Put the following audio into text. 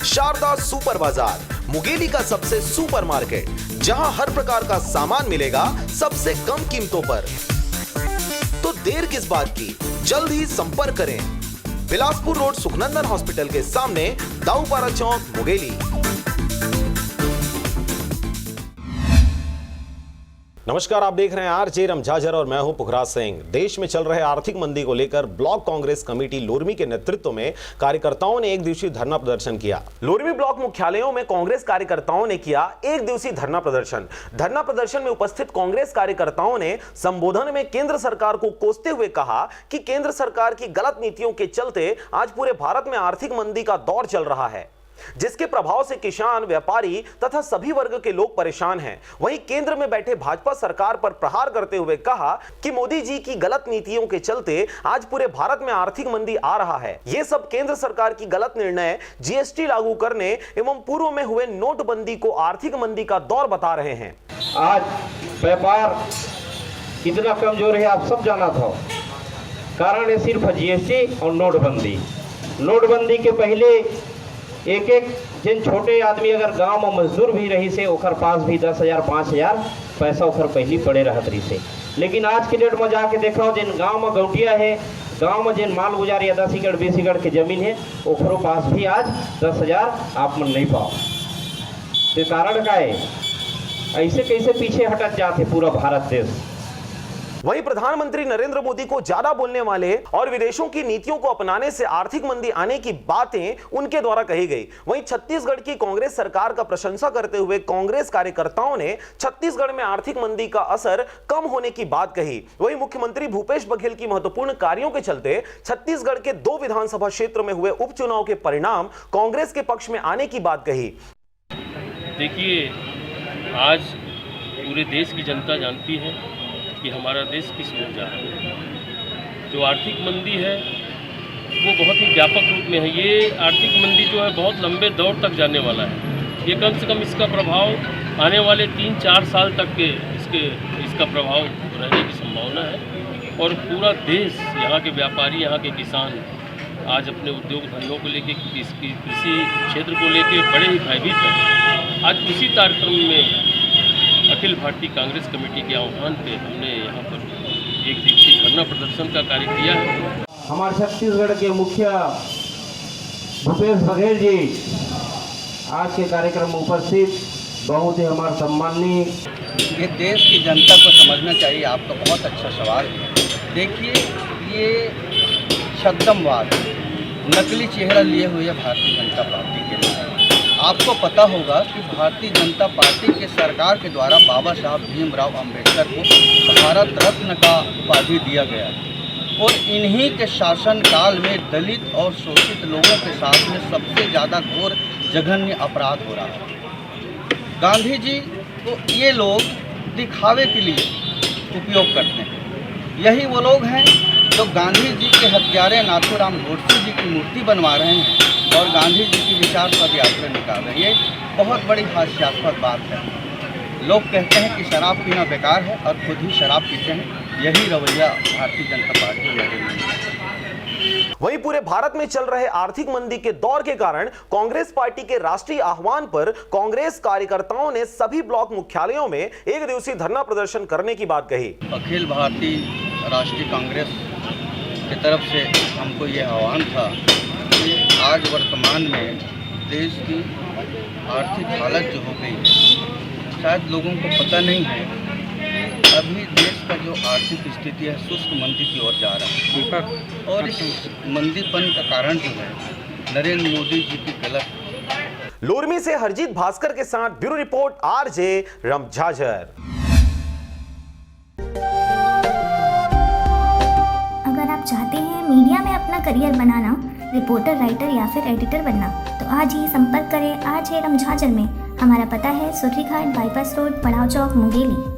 Sharda super बाजार, मुंगेली का सबसे सुपर मार्केट, जहां हर प्रकार का सामान मिलेगा सबसे कम कीमतों पर। तो देर किस बात की, जल्द ही संपर्क करें। बिलासपुर रोड सुखनंदन हॉस्पिटल के सामने, दाऊपारा चौक, मुंगेली। नमस्कार, आप देख रहे हैं आरजे रमझाझर और मैं हूं पुखराज सिंह। देश में चल रहे आर्थिक मंदी को लेकर ब्लॉक कांग्रेस कमेटी लोरमी के नेतृत्व में कार्यकर्ताओं ने एक दिवसीय धरना प्रदर्शन किया। लोरमी ब्लॉक मुख्यालयों में कांग्रेस कार्यकर्ताओं ने किया एक दिवसीय धरना प्रदर्शन। धरना प्रदर्शन में उपस्थित कांग्रेस कार्यकर्ताओं ने संबोधन में केंद्र सरकार को कोसते हुए कहा कि केंद्र सरकार की गलत नीतियों के चलते आज पूरे भारत में आर्थिक मंदी का दौर चल रहा है, जिसके प्रभाव से किसान, व्यापारी तथा सभी वर्ग के लोग परेशान हैं। वहीं केंद्र में बैठे भाजपा सरकार पर प्रहार करते हुए कहा कि मोदी जी की गलत नीतियों के चलते आज पूरे भारत में आर्थिक मंदी आ रहा है। ये सब केंद्र सरकार की गलत निर्णय, जीएसटी लागू करने एवं पूर्व में हुए नोटबंदी को आर्थिक मंदी का दौर बता रहे हैं। आज व्यापार कितना कमजोर है आप सब जाना था। कारण है सिर्फ जीएसटी और नोटबंदी। नोटबंदी के पहले एक जिन छोटे आदमी अगर गांव में मजदूर भी रही से ओकर पास भी 10,000 5,000 पैसा ओकर पहली पड़े रहत रही से। लेकिन आज के डेट में जाके देखो जिन गांव में गौटिया है, गांव में जिन माल गुजार या 10 एकड़ 20 एकड़ की जमीन है ओकरो पास भी आज 10,000 आप मन नहीं पाओ। तो कारण का है, ऐसे कैसे पीछे हटत जाते पूरा भारत देश। वहीं प्रधानमंत्री नरेंद्र मोदी को ज्यादा बोलने वाले और विदेशों की नीतियों को अपनाने से आर्थिक मंदी आने की बातें उनके द्वारा कही गई। वहीं छत्तीसगढ़ की कांग्रेस सरकार का प्रशंसा करते हुए कांग्रेस कार्यकर्ताओं ने छत्तीसगढ़ में आर्थिक मंदी का असर कम होने की बात कही। वहीं मुख्यमंत्री भूपेश बघेल की महत्वपूर्ण कार्यों के चलते छत्तीसगढ़ के 2 विधानसभा क्षेत्र में हुए उपचुनाव के परिणाम कांग्रेस के पक्ष में आने की बात कही। देखिए, आज पूरे देश की जनता जानती है कि हमारा देश किस ओर जा रहा है। जो आर्थिक मंदी है वो बहुत ही व्यापक रूप में है। ये आर्थिक मंदी जो है बहुत लंबे दौर तक जाने वाला है। ये कम से कम इसका प्रभाव आने वाले 3-4 साल तक के इसका प्रभाव रहने की संभावना है। और पूरा देश, यहाँ के व्यापारी, यहाँ के किसान आज अपने उद्योग धंधों को लेके, कृषि क्षेत्र को लेके बड़े ही भयभीत हैं। आज उसी कार्यक्रम में अखिल भारतीय कांग्रेस कमेटी के आह्वान पे हमने यहाँ पर एक दिवसीय धरना प्रदर्शन का कार्य किया है। हमारे छत्तीसगढ़ के मुखिया भूपेश बघेल जी आज के कार्यक्रम में उपस्थित, बहुत ही हमारे सम्माननीय। ये देश की जनता को समझना चाहिए। आपका बहुत अच्छा सवाल है। देखिए, ये छद्मवाद, नकली चेहरा लिए हुए भारतीय जनता पार्टी के लिए। आपको पता होगा कि भारतीय जनता पार्टी के सरकार के द्वारा बाबा साहब भीमराव अंबेडकर को भारत रत्न का उपाधि दिया गया और इन्हीं के शासनकाल में दलित और शोषित लोगों के साथ में सबसे ज़्यादा घोर जघन्य अपराध हो रहा है। गांधी जी को ये लोग दिखावे के लिए उपयोग करते हैं। यही वो लोग हैं जो गांधी जी के हत्यारे नाथूराम गोडसे जी की मूर्ति बनवा रहे हैं और गांधी जी की विचार पद यात्रा निकाल रहे हैं। ये बहुत बड़ी हास्यास्पद बात है। लोग कहते हैं कि शराब पीना बेकार है और खुद ही शराब पीते हैं। यही रवैया भारतीय जनता पार्टी में। वहीं पूरे भारत में चल रहे आर्थिक मंदी के दौर के कारण कांग्रेस पार्टी के राष्ट्रीय आह्वान पर कांग्रेस कार्यकर्ताओं ने सभी ब्लॉक मुख्यालयों में एक दिवसीय धरना प्रदर्शन करने की बात कही। अखिल भारतीय राष्ट्रीय कांग्रेस की तरफ से हमको ये आह्वान था कि आज वर्तमान में देश की आर्थिक हालत जो हो गई है, शायद लोगों को पता नहीं है कि अभी देश का जो आर्थिक स्थिति है शुष्क मंदी की ओर जा रहा है। और इस मंदीपन का कारण जो है नरेंद्र मोदी जी की गलत। लोरमी से हरजीत भास्कर के साथ ब्यूरो रिपोर्ट, आरजे रमझाझर। अगर आप चाहते हैं मीडिया में अपना करियर बनाना, रिपोर्टर, राइटर या फिर एडिटर बनना, तो आज ही संपर्क करें आरजे रमझाझर में। हमारा पता है सुर्रीघाट बाईपास रोड, पड़ाव चौक, मुंगेली।